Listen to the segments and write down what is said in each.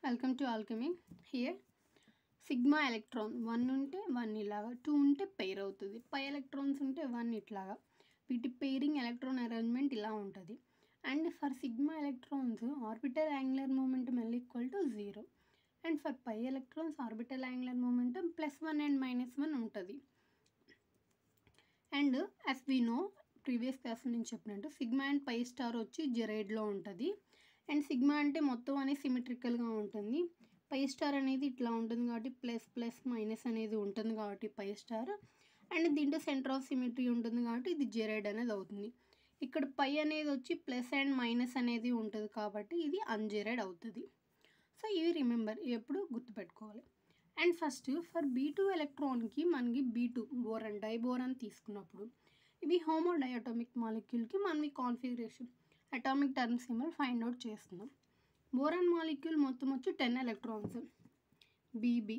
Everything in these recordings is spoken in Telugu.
Welcome to Alchemy. Here sigma electron 1 ఉంటే 1 ఇలాగా, 2 ఉంటే పెయిర్ అవుతుంది. పై ఎలక్ట్రాన్స్ ఉంటే 1 ఇట్లాగా. వీటి పెయిరింగ్ ఎలక్ట్రాన్ అరేంజ్మెంట్ ఇలా ఉంటుంది. And for sigma electrons orbital angular momentum L equal to 0. And for pi electrons orbital angular momentum +1 and -1 ఉంటుంది. And as we know, previous class నేను చెప్పినట్టు సిగ్మా అండ్ పై స్టార్ వచ్చి జెరైడ్లో ఉంటుంది. అండ్ సిగ్మా అంటే మొత్తం అనేది సిమెట్రికల్గా ఉంటుంది. పై స్టార్ అనేది ఇట్లా ఉంటుంది కాబట్టి ++- అనేది ఉంటుంది కాబట్టి పై స్టార్. అండ్ దీంట్లో సెంటర్ ఆఫ్ సిమెట్రీ ఉంటుంది కాబట్టి ఇది జెరైడ్ అనేది అవుతుంది. ఇక్కడ పై అనేది వచ్చి ప్లస్ అండ్ మైనస్ అనేది ఉంటుంది కాబట్టి ఇది అన్జెరైడ్ అవుతుంది. సో ఇవి రిమెంబర్, ఎప్పుడు గుర్తుపెట్టుకోవాలి. అండ్ ఫస్ట్ ఫర్ B2 ఎలక్ట్రాన్కి మనకి B2 బోరాన్ డైబోరాన్ తీసుకున్నప్పుడు ఇవి హోమో డయాటోమిక్ మాలిక్యూల్కి మనం ఈ configuration atomic term symbol find out చేస్తున్నాం. బోరాన్ మాలిక్యూల్ మొత్తం వచ్చి 10 ఎలక్ట్రాన్స్ BB.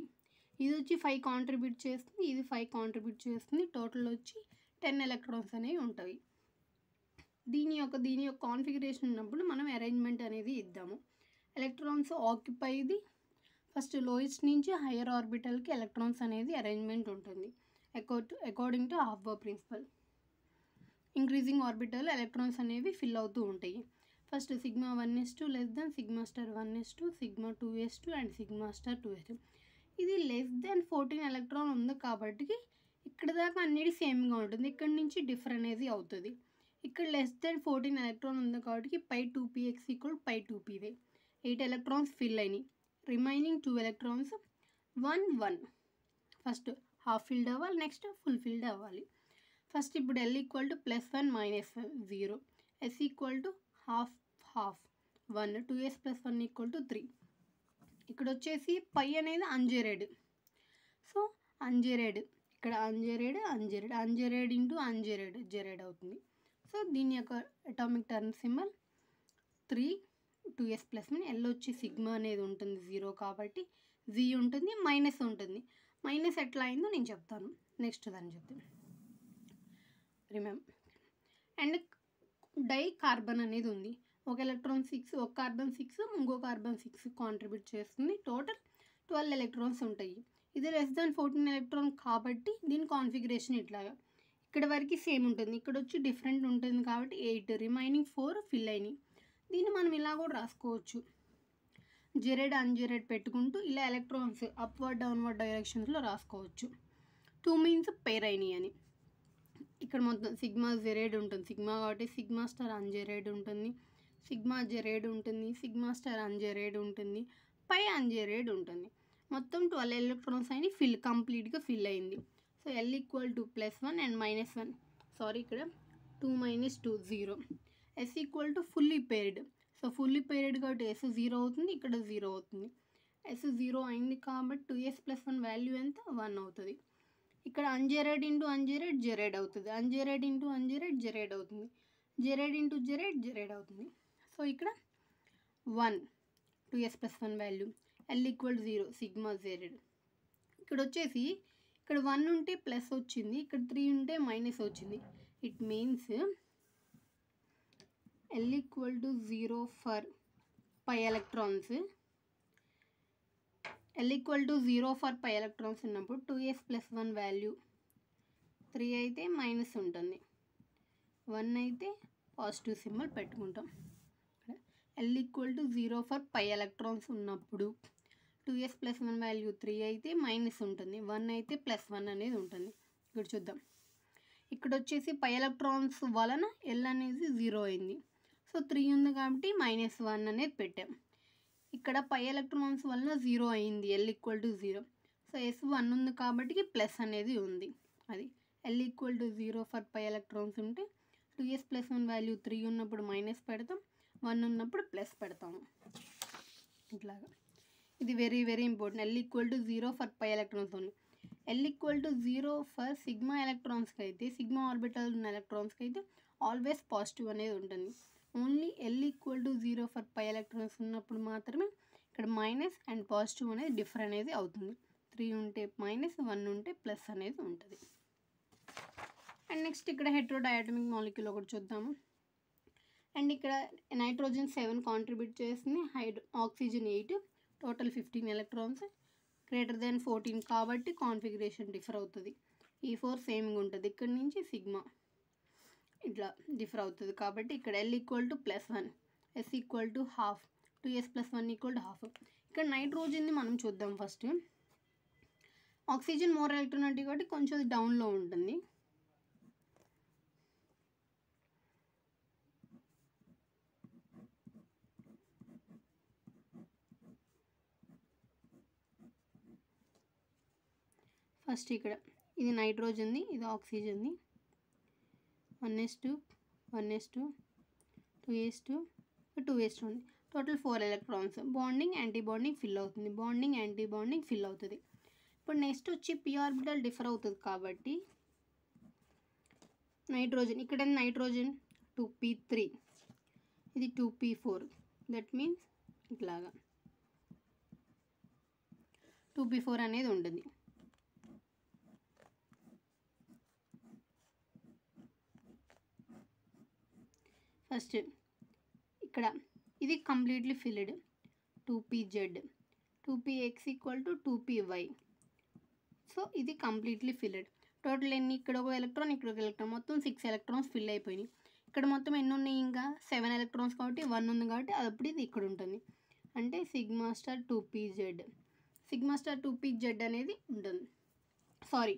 ఇది వచ్చి 5 కాంట్రిబ్యూట్ చేస్తుంది, ఇది 5 కాంట్రిబ్యూట్ చేస్తుంది. టోటల్ వచ్చి 10 ఎలక్ట్రాన్స్ అనేవి ఉంటాయి. దీని యొక్క కాన్ఫిగరేషన్ ఉన్నప్పుడు మనం అరేంజ్మెంట్ అనేది ఇద్దాము. ఎలక్ట్రాన్స్ ఆక్యుపైది ఫస్ట్ లోయెస్ట్ నుంచి హయ్యర్ ఆర్బిటల్కి ఎలక్ట్రాన్స్ అనేది అరేంజ్మెంట్ ఉంటుంది according to aufbau principle. Increasing orbital electrons అనేవి ఫిల్ అవుతూ ఉంటాయి. First sigma 1s2 less then sigma star 1s2, sigma 2s2 and sigma star 2s2. ఇది లెస్ దెన్ 14 ఎలక్ట్రాన్ ఉంది కాబట్టి ఇక్కడ దాకా అన్నిటి సేమ్గా ఉంటుంది. ఇక్కడ నుంచి డిఫర్ అనేది అవుతుంది. ఇక్కడ లెస్ దెన్ 14 ఎలక్ట్రాన్ ఉంది కాబట్టి pi 2px equal pi 2py. 8 electrons fill అయినాయి. Remaining 2 electrons 1 1 first half filled అవ్వాలి, నెక్స్ట్ ఫుల్ ఫిల్డ్ అవ్వాలి. ఫస్ట్ ఇప్పుడు L equal to +1 -0, S equal to half 1, 2s + 1 equal to 3. ఇక్కడ వచ్చేసి పై అనేది అన్జెరైడ్. సో అన్జెరైడ్ ఇక్కడ అన్జెరైడ్ ఇంటూ అన్జెరైడ్ జెరైడ్ అవుతుంది. సో దీని యొక్క atomic term symbol 3, 2s + 1. L వచ్చి సిగ్మా అనేది ఉంటుంది 0 కాబట్టి Z ఉంటుంది, మైనస్ ఉంటుంది. మైనస్ ఎట్లా అయిందో నేను చెప్తాను నెక్స్ట్ దాన్ని చెప్తాను. రిమెంబర్. అండ్ డై కార్బన్ అనేది ఉంది. ఒక ఎలక్ట్రాన్ 6, ఒక కార్బన్ 6, ఇంకో కార్బన్ 6 కాంట్రిబ్యూట్ చేస్తుంది. టోటల్ 12 ఎలక్ట్రాన్స్ ఉంటాయి. ఇది లెస్ దాన్ 14 ఎలక్ట్రాన్ కాబట్టి దీని కాన్ఫిగరేషన్ ఇట్లాగా ఇక్కడ వరకు సేమ్ ఉంటుంది. ఇక్కడ వచ్చి డిఫరెంట్ ఉంటుంది కాబట్టి 8, రిమైనింగ్ 4 ఫిల్ అయినాయి. దీన్ని మనం ఇలా కూడా రాసుకోవచ్చు, జెరైడ్ అన్జెరైడ్ పెట్టుకుంటూ ఇలా ఎలక్ట్రాన్స్ అప్వర్డ్ డౌన్వర్డ్ డైరెక్షన్స్లో రాసుకోవచ్చు. 2 మీన్స్ పెయిర్ అయినాయి అని. ఇక్కడ మొత్తం సిగ్మా జెరైడ్ ఉంటుంది, సిగ్మా కాబట్టి సిగ్మా స్టార్ అన్జెరైడ్ ఉంటుంది, సిగ్మా జెరైడ్ ఉంటుంది, సిగ్మా స్టార్ అన్జెరైడ్ ఉంటుంది, పై అన్జెరైడ్ ఉంటుంది. మొత్తం 12 ఎలక్ట్రాన్స్ అయినా కంప్లీట్గా ఫిల్ అయింది. So L equal to +1 and -1, sorry ఇక్కడ 2 - 2 0. S equal to fully paired. So fully paired కాబట్టి S 0 అవుతుంది, ఇక్కడ 0 అవుతుంది. S 0 అయింది కాబట్టి 2s + 1 వాల్యూ ఎంత 1 అవుతుంది. ఇక్కడ అన్జెరైడ్ ఇంటూ అన్జెరైడ్ జెరైడ్ అవుతుంది, అన్జెరైడ్ ఇంటూ అన్జెరైడ్ జెరైడ్ అవుతుంది, జెరైడ్ ఇంటూ జెరైడ్ జెరైడ్ అవుతుంది. సో ఇక్కడ 1, 2s + 1 value. L equal 0, sigma gerade. ఇక్కడ వచ్చేసి ఇక్కడ 1 ఉంటే ప్లస్ వచ్చింది, ఇక్కడ 3 ఉంటే మైనస్ వచ్చింది. It means L equal to 0 for pi electrons. L equal to 0 for pi electrons ఉన్నప్పుడు 2s + 1 వాల్యూ 3 అయితే మైనస్ ఉంటుంది, 1 అయితే పాజిటివ్ సింబల్ పెట్టుకుంటాం. L equal to 0 for pi electrons ఉన్నప్పుడు 2s + 1 వాల్యూ 3 అయితే మైనస్ ఉంటుంది, 1 అయితే +1 అనేది ఉంటుంది. ఇక్కడ చూద్దాం, ఇక్కడ వచ్చేసి పై ఎలక్ట్రాన్స్ వలన L అనేది 0 అయింది. సో 3 ఉంది కాబట్టి -1 అనేది పెట్టాం. ఇక్కడ పై ఎలక్ట్రాన్స్ వలన 0 అయింది, L equal to 0. So S 1 ఉంది కాబట్టి ప్లస్ అనేది ఉంది. అది L equal to 0 for pi electrons ఉంటే 2s + 1 వాల్యూ 3 ఉన్నప్పుడు మైనస్ పెడతాం, 1 ఉన్నప్పుడు ప్లస్ పెడతాము. ఇట్లాగా ఇది very very important. L equal to 0 for pi electrons ఉంది. L equal to 0 for sigma ఎలక్ట్రాన్స్కి అయితే, సిగ్మా ఆర్బిటల్ ఉన్న ఎలక్ట్రాన్స్కి అయితే ఆల్వేస్ పాజిటివ్ అనేది ఉంటుంది. Only L equal to 0 for pi electrons ఉన్నప్పుడు మాత్రమే ఇక్కడ మైనస్ అండ్ పాజిటివ్ అనేది డిఫర్ అనేది అవుతుంది. 3 ఉంటే మైనస్, 1 ఉంటే ప్లస్ అనేది ఉంటుంది. అండ్ నెక్స్ట్ ఇక్కడ హెట్రోడయాటమిక్ మాలిక్యూల్ ఒకటి చూద్దాము. అండ్ ఇక్కడ నైట్రోజన్ 7 కాంట్రిబ్యూట్ చేస్తుంది, oxygen 8, total 15 electrons greater than 14 కాబట్టి కాన్ఫిగరేషన్ డిఫర్ అవుతుంది. E4 సేమ్గా ఉంటుంది. ఇక్కడ నుంచి సిగ్మా ఇట్లా డిఫర్ అవుతుంది కాబట్టి ఇక్కడ L equal to +1, S equal to ½ 2s + 1 equal to ½. ఇక్కడ నైట్రోజన్ని మనం చూద్దాం. ఫస్ట్ ఆక్సిజన్ మోర్ ఎలక్ట్రోనెగటివ్ కాబట్టి కొంచెం డౌన్లో ఉంటుంది. ఫస్ట్ ఇక్కడ ఇది నైట్రోజన్ది, ఇది ఆక్సిజన్ది. 1s2 1s2 2s2 2s2 ఉంది. Total 4 electrons. Bonding anti bonding fill అవుతుంది. బాండింగ్ యాంటీ బాండింగ్ ఫిల్ అవుతుంది. ఇప్పుడు నెక్స్ట్ వచ్చి p ఆర్బిటల్ డిఫర్ అవుతుంది కాబట్టి నైట్రోజన్ ఇక్కడ నైట్రోజన్ 2p3, ఇది 2p4. దట్ మీన్స్ ఇట్లాగా 2p4 అనేది ఉంటుంది. ఫస్ట్ ఇక్కడ ఇది completely field 2pz, 2px equal to 2py. So ఇది కంప్లీట్లీ ఫిల్డ్. టోటల్ ఎన్ని ఇక్కడ ఒక ఎలక్ట్రాన్, ఇక్కడ ఒక ఎలక్ట్రాన్, మొత్తం 6 ఎలక్ట్రాన్స్ ఫిల్ అయిపోయినాయి. ఇక్కడ మొత్తం ఎన్ని ఉన్నాయి, ఇంకా 7 ఎలక్ట్రాన్స్ కాబట్టి 1 ఉంది కాబట్టి అది అప్పుడు ఇది ఇక్కడ ఉంటుంది. అంటే sigma star 2pz, sigma star 2pz అనేది ఉంటుంది. Sorry,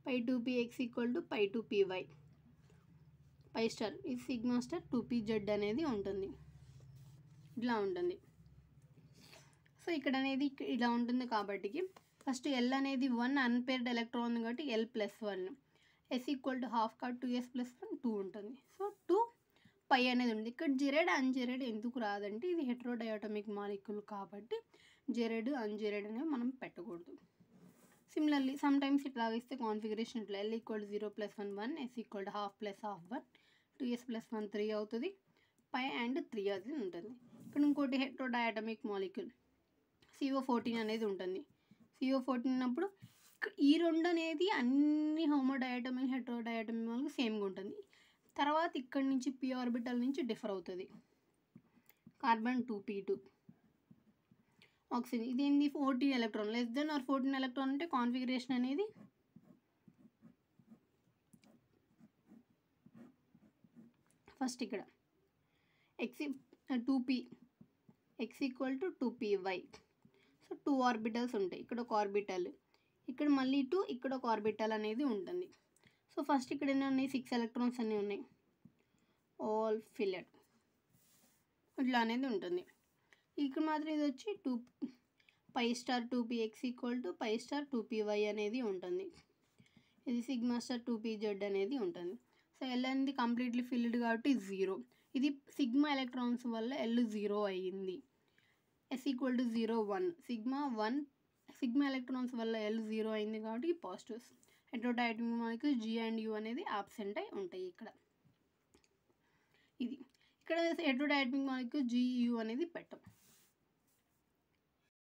pi 2px equal to pi 2py, pi star ఇది సిగ్మా స్టార్ 2pz అనేది ఉంటుంది. ఇట్లా ఉంటుంది. సో ఇక్కడ అనేది ఇలా ఉంటుంది కాబట్టి ఫస్ట్ L అనేది 1 అన్పేర్డ్ ఎలక్ట్రాన్ కాబట్టి L +1, S ఈక్వల్ టు ½ కాబట్టి 2s + 1 2 ఉంటుంది. సో 2 పై అనేది ఉంది. ఇక్కడ జెరెడ్ అన్జెరెడ్ ఎందుకు రాదంటే ఇది హెట్రోడయాటమిక్ మాలిక్యూల్ కాబట్టి జెరెడ్ అన్జెరెడ్ అనేవి మనం పెట్టకూడదు. సిమిలర్లీ సమ్ టైమ్స్ ఇట్లా ఇస్తే కాన్ఫిగరేషన్ ఇట్లా L equal to 0 + 1 1, S equal to ½ + ½ 1, 2s + 1 3 అవుతుంది. పై అండ్ 3 అది ఉంటుంది. ఇక్కడ ఇంకోటి హెట్రోడయాటమిక్ మాలిక్యూల్ CO14 అనేది ఉంటుంది. CO14 ఉన్నప్పుడు ఈ రెండు అనేది అన్ని హోమోడయాటమిక్ హెట్రోడయాటమిక్ మాలిక్యూల్ సేమ్గా ఉంటుంది. తర్వాత ఇక్కడ నుంచి p ఆర్బిటల్ నుంచి డిఫర్ అవుతుంది. కార్బన్ 2p2, ఆక్సిజన్ ఇది ఏంది 14 electron, less than or 14 electron అంటే కాన్ఫిగరేషన్ అనేది ఫస్ట్ ఇక్కడ x 2p x equal to 2py. So 2 orbitals ఉంటాయి. ఇక్కడ ఒక ఆర్బిటల్, ఇక్కడ మళ్ళీ 2, ఇక్కడ ఒక ఆర్బిటల్ అనేది ఉంటుంది. సో ఫస్ట్ ఇక్కడ ఎన్ని ఉన్నాయి, 6 ఎలక్ట్రాన్స్ అన్నీ ఉన్నాయి. ఆల్ ఫిల్లెడ్ ఇట్లా అనేది ఉంటుంది. ఇక్కడ మాత్రం ఇది వచ్చి 2 pi star 2px equal to pi star 2py అనేది ఉంటుంది. ఇది సిగ్మా స్టార్ 2pz అనేది ఉంటుంది. సో L అనేది కంప్లీట్లీ ఫిల్డ్ కాబట్టి 0. ఇది సిగ్మా ఎలక్ట్రాన్స్ వల్ల L 0 అయ్యింది. S equal to 0 1, sigma electrons వల్ల L 0 అయింది కాబట్టి positives. Heterodiatomic molecule G and U అనేది ఆబ్సెంట్ అయి ఉంటాయి. ఇక్కడ హెట్రోడయాటమిక్ మాలిక్యూల్ G U అనేది పెట్టం.